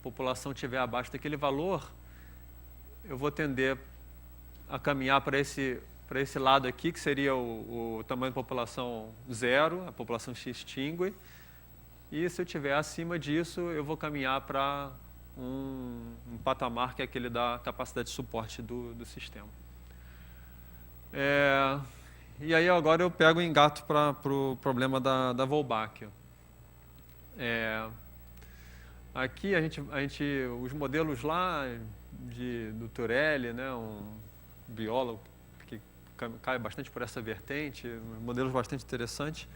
população estiver abaixo daquele valor, eu vou tender a caminhar para esse lado aqui, que seria o tamanho da população zero, a população se extingue. E se eu estiver acima disso, eu vou caminhar para um patamar que é aquele da capacidade de suporte do sistema. E aí agora eu pego e engato para o problema da Wolbachia. Aqui os modelos lá do Turelli, né, um biólogo que cai bastante por essa vertente, modelos bastante interessantes.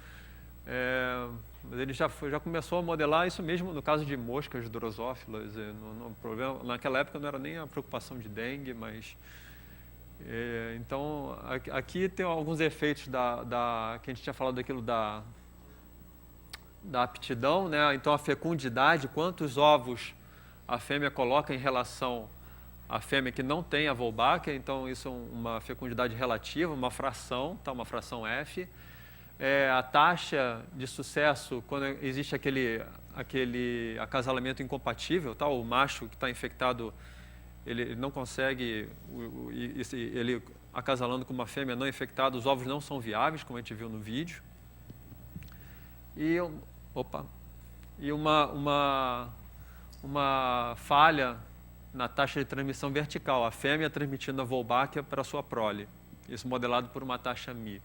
Mas ele já começou a modelar isso mesmo no caso de moscas drosófilas. Problema, naquela época não era nem a preocupação de dengue, mas... então, aqui tem alguns efeitos que a gente tinha falado daquilo da aptidão, né? Então, a fecundidade, quantos ovos a fêmea coloca em relação à fêmea que não tem a Wolbachia. Então, isso é uma fecundidade relativa, uma fração, tá? Uma fração F. a taxa de sucesso quando existe aquele acasalamento incompatível, tá? O macho que está infectado, ele não consegue, ele acasalando com uma fêmea não infectada, os ovos não são viáveis, como a gente viu no vídeo. E uma falha na taxa de transmissão vertical, a fêmea transmitindo a Wolbachia para a sua prole, isso modelado por uma taxa μ.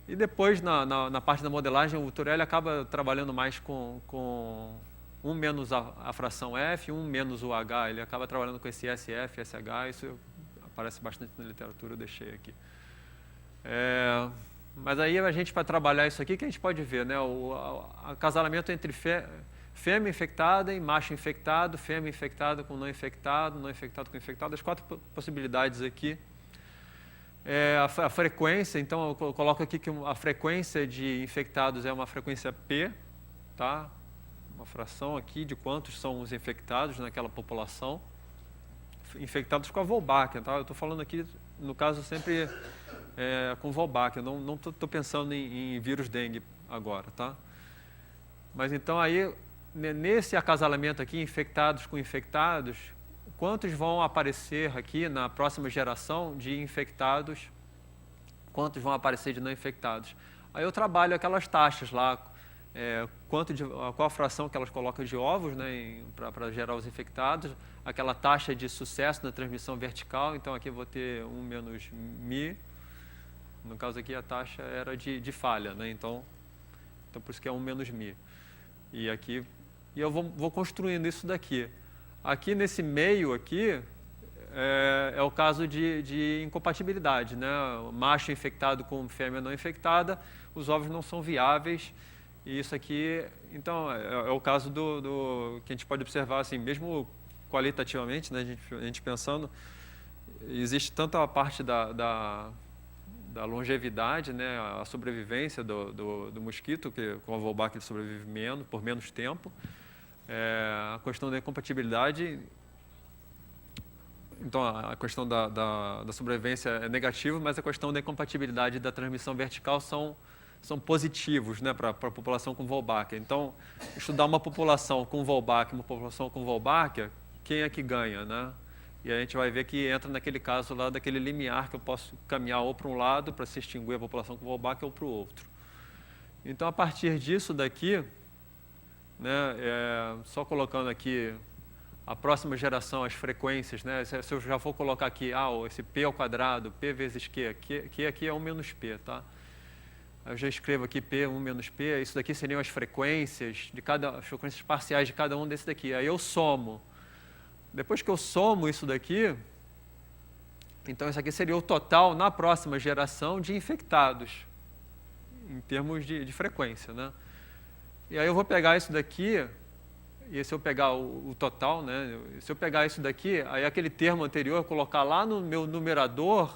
E depois, na parte da modelagem, o Turelli acaba trabalhando mais com 1 menos a fração F, 1 menos o H, ele acaba trabalhando com esse SF, SH, isso aparece bastante na literatura, eu deixei aqui. Mas aí a gente, para trabalhar isso aqui, que a gente pode ver, né? O acasalamento entre fêmea infectada e macho infectado, fêmea infectada com não infectado com infectado, as 4 possibilidades aqui. A frequência, então eu coloco aqui que a frequência de infectados é uma frequência P, tá? Uma fração aqui de quantos são os infectados naquela população, infectados com a Wolbachia, tá? Eu estou falando aqui, no caso, sempre com Wolbachia, não estou pensando em vírus dengue agora, tá? Mas então aí, nesse acasalamento aqui, infectados com infectados, quantos vão aparecer aqui na próxima geração de infectados, quantos vão aparecer de não infectados? Aí eu trabalho aquelas taxas lá, qual a fração que elas colocam de ovos, né, para gerar os infectados, aquela taxa de sucesso na transmissão vertical, então aqui eu vou ter 1 menos μ, no caso aqui a taxa era de falha, né, então por isso que é 1 menos μ. E aqui, eu vou construindo isso daqui. Aqui nesse meio aqui, é o caso de incompatibilidade, né? O macho infectado com fêmea não infectada, os ovos não são viáveis, e isso aqui, então, é o caso que a gente pode observar, assim, mesmo qualitativamente, né, a gente pensando, existe tanto a parte da longevidade, né, a sobrevivência do mosquito, que com a Wolbachia ele sobrevive por menos tempo, a questão da incompatibilidade, então a questão da sobrevivência é negativa, mas a questão da incompatibilidade e da transmissão vertical são positivos, né, para a população com Wolbachia. Então, estudar uma população com Wolbachia, uma população com Wolbachia, quem é que ganha, né? E a gente vai ver que entra naquele caso lá daquele limiar que eu posso caminhar ou para um lado para se extinguir a população com Wolbachia ou para o outro. Então, a partir disso daqui, né, só colocando aqui a próxima geração, as frequências, né, se eu já for colocar aqui, esse P ao quadrado, P vezes Q aqui é 1 menos P, tá? Eu já escrevo aqui P, 1 menos P, isso daqui seriam as frequências, as frequências parciais de cada um desse daqui. Aí eu somo. Depois que eu somo isso daqui, então isso aqui seria o total na próxima geração de infectados, em termos de frequência, né? E aí eu vou pegar isso daqui, e se eu pegar o total, né? Se eu pegar isso daqui, aí aquele termo anterior, colocar lá no meu numerador,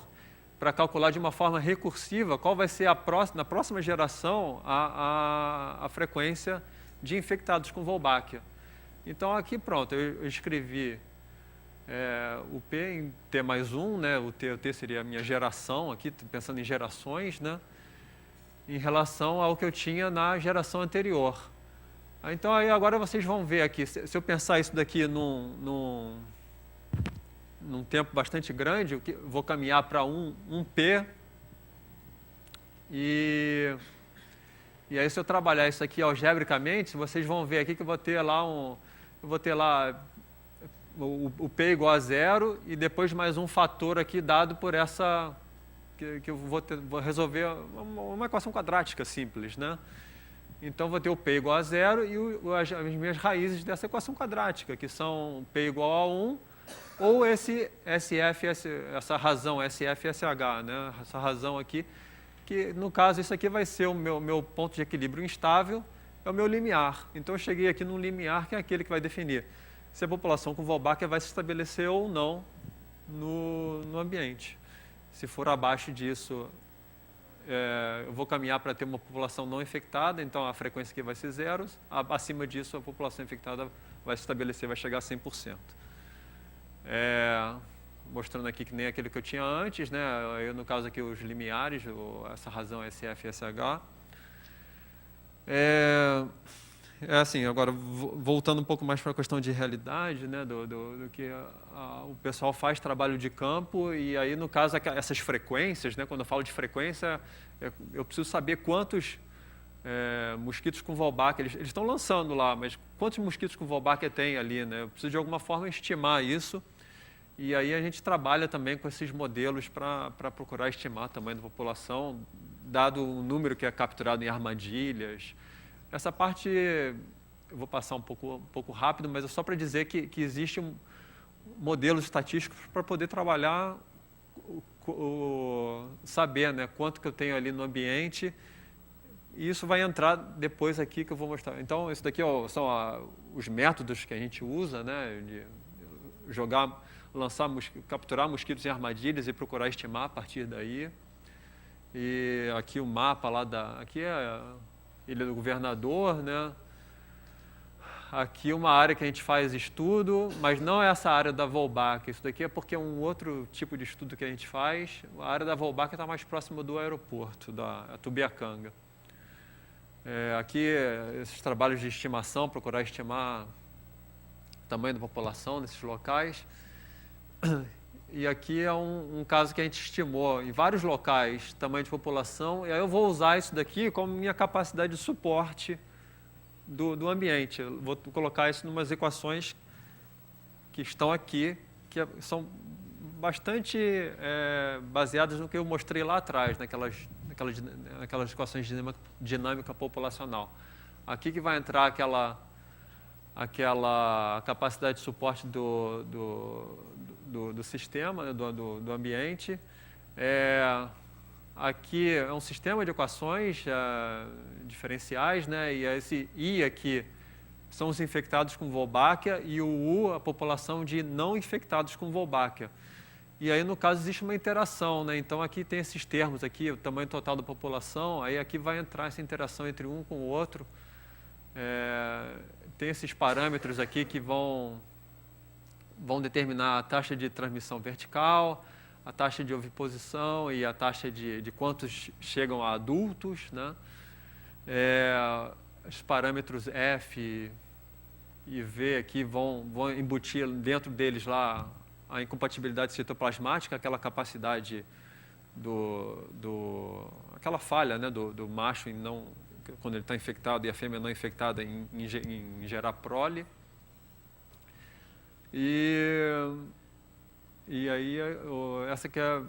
para calcular de uma forma recursiva qual vai ser na próxima geração a frequência de infectados com Wolbachia. Então aqui pronto, eu escrevi o P em T mais 1, né? O T seria a minha geração aqui, pensando em gerações, né? Em relação ao que eu tinha na geração anterior. Então aí agora vocês vão ver aqui, se eu pensar isso daqui num tempo bastante grande, eu vou caminhar para 1P, e aí se eu trabalhar isso aqui algebricamente, vocês vão ver aqui que eu vou ter lá o P igual a 0 e depois mais um fator aqui dado por essa, que eu vou resolver uma equação quadrática simples, né? Então, vou ter o P igual a 0 e as minhas raízes dessa equação quadrática, que são P igual a 1, ou esse SF, essa razão SF, SH, né? Essa razão aqui, que no caso isso aqui vai ser o meu ponto de equilíbrio instável, é o meu limiar. Então, eu cheguei aqui num limiar que é aquele que vai definir se a população com Wolbachia vai se estabelecer ou não no ambiente. Se for abaixo disso, eu vou caminhar para ter uma população não infectada, então a frequência aqui vai ser 0. Acima disso, a população infectada vai se estabelecer, vai chegar a 100%. mostrando aqui que nem aquele que eu tinha antes, né? Eu, no caso aqui, os limiares, essa razão SF e SH. Assim, agora, voltando um pouco mais para a questão de realidade, né, do que o pessoal faz trabalho de campo, e aí, no caso, essas frequências, né, quando eu falo de frequência, eu preciso saber quantos mosquitos com Wolbachia, eles estão lançando lá, mas quantos mosquitos com Wolbachia tem ali, né? Eu preciso, de alguma forma, estimar isso, e aí a gente trabalha também com esses modelos para procurar estimar o tamanho da população, dado o número que é capturado em armadilhas. Essa parte eu vou passar um pouco rápido, mas é só para dizer que existem modelos estatísticos para poder trabalhar, saber, né, quanto que eu tenho ali no ambiente, e isso vai entrar depois aqui que eu vou mostrar. Então, isso daqui são os métodos que a gente usa, né, de capturar mosquitos em armadilhas e procurar estimar a partir daí. E aqui o mapa lá aqui é a Ilha do Governador, né? Aqui uma área que a gente faz estudo, mas não é essa área da Wolbachia. Isso daqui é porque é um outro tipo de estudo que a gente faz. A área da Wolbachia está mais próxima do aeroporto, da Tubiacanga. Aqui, esses trabalhos de estimação, procurar estimar o tamanho da população nesses locais. E aqui é um caso que a gente estimou em vários locais, tamanho de população, e aí eu vou usar isso daqui como minha capacidade de suporte do ambiente. Eu vou colocar isso em umas equações que estão aqui, que são bastante baseadas no que eu mostrei lá atrás, naquelas equações de dinâmica populacional. Aqui que vai entrar aquela capacidade de suporte do sistema, né, do ambiente. Aqui é um sistema de equações diferenciais, né, e esse I aqui são os infectados com Wolbachia e o U, a população de não infectados com Wolbachia. E aí, no caso, existe uma interação, né? Então, aqui tem esses termos aqui, o tamanho total da população, aí aqui vai entrar essa interação entre um com o outro. Tem esses parâmetros aqui que vão determinar a taxa de transmissão vertical, a taxa de oviposição e a taxa de quantos chegam a adultos, né? Os parâmetros F e V aqui vão embutir dentro deles lá a incompatibilidade citoplasmática, aquela capacidade aquela falha, né, do macho em não, quando ele está infectado e a fêmea não infectada em gerar prole. E aí, essa que é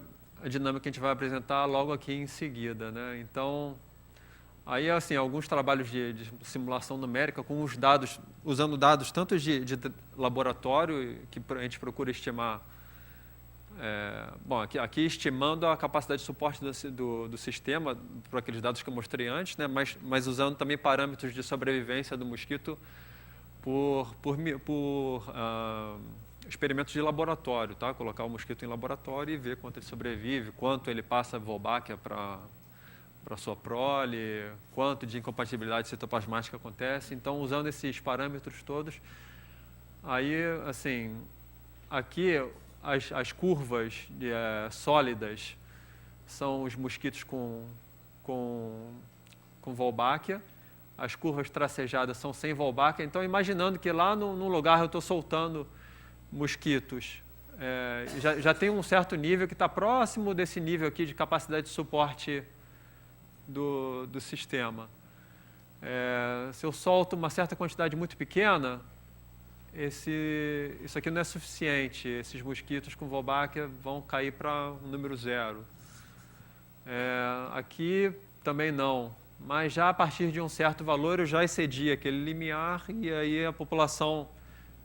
a dinâmica que a gente vai apresentar logo aqui em seguida, né? Então, aí, assim, alguns trabalhos de simulação numérica com os dados, usando dados tanto de laboratório, que a gente procura estimar, aqui estimando a capacidade de suporte do sistema, por aqueles dados que eu mostrei antes, né? Mas usando também parâmetros de sobrevivência do mosquito por experimentos de laboratório, tá? Colocar o mosquito em laboratório e ver quanto ele sobrevive, quanto ele passa Wolbachia para sua prole, quanto de incompatibilidade citoplasmática acontece. Então, usando esses parâmetros todos, aí, assim, aqui as curvas sólidas são os mosquitos com Wolbachia, as curvas tracejadas são sem Wolbachia. Então, imaginando que lá num lugar eu estou soltando mosquitos, já tem um certo nível que está próximo desse nível aqui de capacidade de suporte do sistema. Se eu solto uma certa quantidade muito pequena, isso aqui não é suficiente. Esses mosquitos com Wolbachia vão cair para um número 0. Aqui também não. Mas já a partir de um certo valor eu já excedi aquele limiar e aí a população,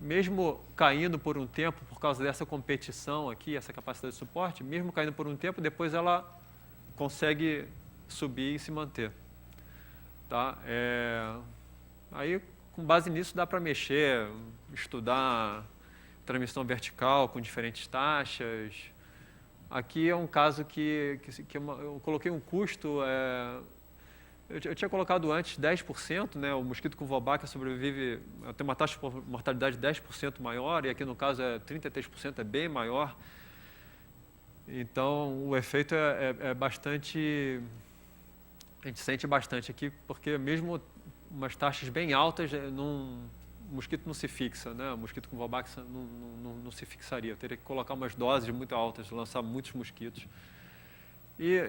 mesmo caindo por um tempo por causa dessa competição aqui, essa capacidade de suporte, mesmo caindo por um tempo, depois ela consegue subir e se manter. Tá? Aí, com base nisso, dá para mexer, estudar transmissão vertical com diferentes taxas. Aqui é um caso que eu coloquei um custo, eu tinha colocado antes 10%, né? O mosquito com Wolbachia sobrevive, tem uma taxa de mortalidade 10% maior, e aqui no caso 33%, é bem maior. Então, o efeito é bastante... A gente sente bastante aqui, porque mesmo umas taxas bem altas, o mosquito não se fixa, né? O mosquito com Wolbachia não se fixaria. Eu teria que colocar umas doses muito altas, lançar muitos mosquitos. E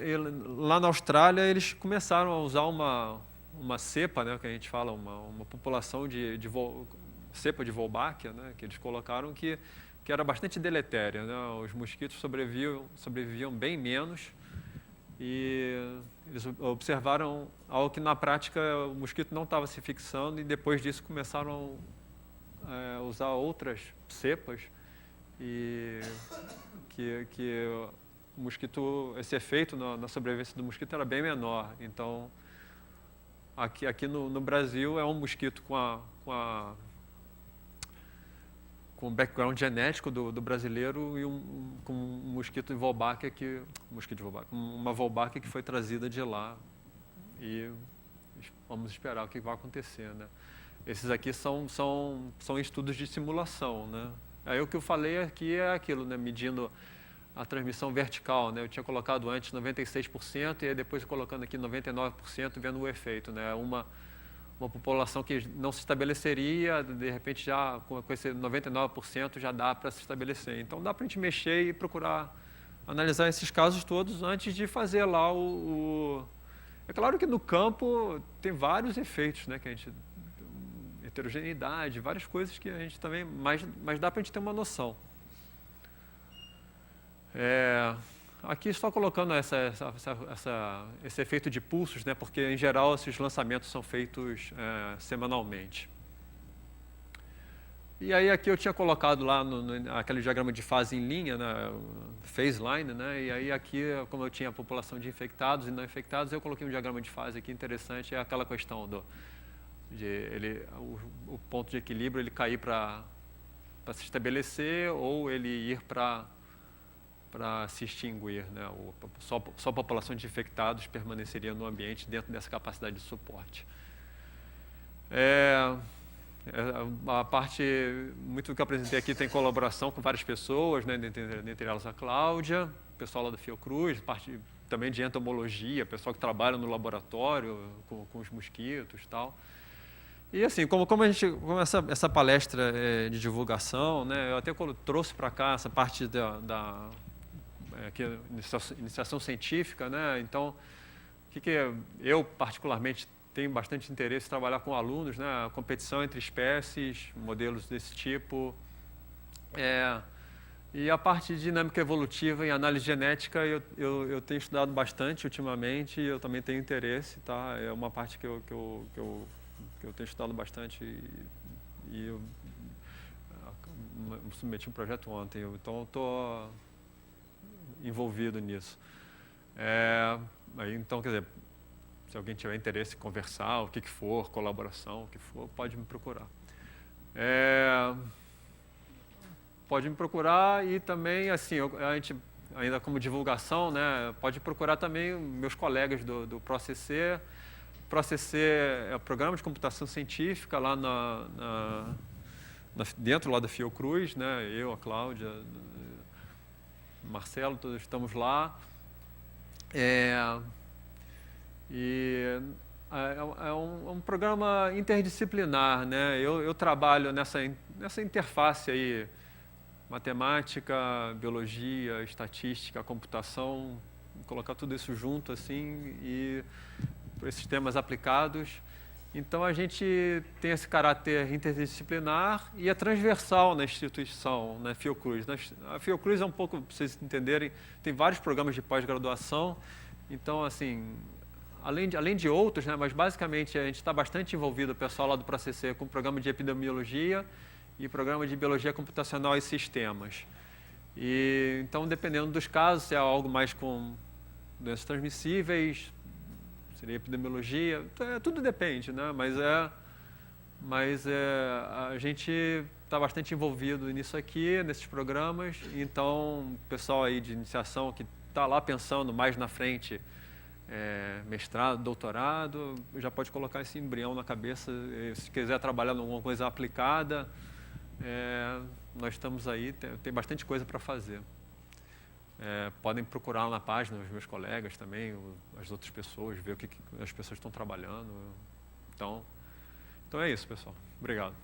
lá na Austrália, eles começaram a usar uma cepa, né, que a gente fala, uma população de cepa de Wolbachia, né, que eles colocaram que era bastante deletéria, né? Os mosquitos sobreviviam bem menos e eles observaram algo que na prática o mosquito não estava se fixando, e depois disso começaram a usar outras cepas e que o mosquito, esse efeito na sobrevivência do mosquito era bem menor. Então, aqui no Brasil é um mosquito com o background genético do brasileiro e com um mosquito de Wolbachia uma Wolbachia que foi trazida de lá, e vamos esperar o que vai acontecer, né? Esses aqui são estudos de simulação, né? Aí o que eu falei aqui é aquilo, né? Medindo a transmissão vertical, né? Eu tinha colocado antes 96% e aí depois colocando aqui 99%, vendo o efeito, né? Uma população que não se estabeleceria, de repente já com esse 99% já dá para se estabelecer. Então dá para a gente mexer e procurar analisar esses casos todos antes de fazer lá É claro que no campo tem vários efeitos, né, que a gente... heterogeneidade, várias coisas que a gente também... Mas dá para a gente ter uma noção. Aqui só colocando esse efeito de pulsos, né, porque em geral esses lançamentos são feitos semanalmente. E aí aqui eu tinha colocado lá aquele diagrama de fase em linha, né, phase line, né, e aí aqui, como eu tinha a população de infectados e não infectados, eu coloquei um diagrama de fase aqui interessante, é aquela questão o ponto de equilíbrio ele cair para se estabelecer ou ele ir para se extinguir, né? Só a população de infectados permaneceria no ambiente dentro dessa capacidade de suporte. A parte, muito do que eu apresentei aqui tem colaboração com várias pessoas, né? Dentre elas a Cláudia, o pessoal lá da Fiocruz, parte também de entomologia, pessoal que trabalha no laboratório com os mosquitos e tal. E assim, como essa palestra de divulgação, né? Eu até trouxe para cá essa parte aqui, iniciação científica, né? Então, o que eu particularmente tenho bastante interesse em trabalhar com alunos, né? A competição entre espécies, modelos desse tipo. E a parte de dinâmica evolutiva e análise genética eu tenho estudado bastante ultimamente, e eu também tenho interesse, tá? É uma parte que eu tenho estudado bastante e eu submeti um projeto ontem, então eu estou envolvido nisso. Então, quer dizer, se alguém tiver interesse em conversar, o que for, colaboração, o que for, pode me procurar. Pode me procurar e também, assim, a gente, ainda como divulgação, né, pode procurar também meus colegas do ProCC. ProCC é o Programa de Computação Científica lá dentro lá da Fiocruz, né, eu, a Cláudia, Marcelo, todos estamos lá. E é um programa interdisciplinar, né? Eu trabalho nessa interface aí, matemática, biologia, estatística, computação, colocar tudo isso junto assim e por esses temas aplicados. Então a gente tem esse caráter interdisciplinar e é transversal na instituição, na Fiocruz. A Fiocruz é um pouco, para vocês entenderem, tem vários programas de pós-graduação. Então, assim, além de outros, né, mas basicamente a gente está bastante envolvido, o pessoal lá do ProCC, com o programa de epidemiologia e programa de biologia computacional e sistemas. E, então, dependendo dos casos, se é algo mais com doenças transmissíveis, seria epidemiologia, tudo depende, né? Mas a gente está bastante envolvido nisso aqui, nesses programas. Então, o pessoal aí de iniciação que está lá pensando mais na frente, mestrado, doutorado, já pode colocar esse embrião na cabeça. Se quiser trabalhar em alguma coisa aplicada, nós estamos aí, tem bastante coisa para fazer. Podem procurar lá na página os meus colegas também, as outras pessoas, ver o que as pessoas estão trabalhando. Então é isso, pessoal. Obrigado.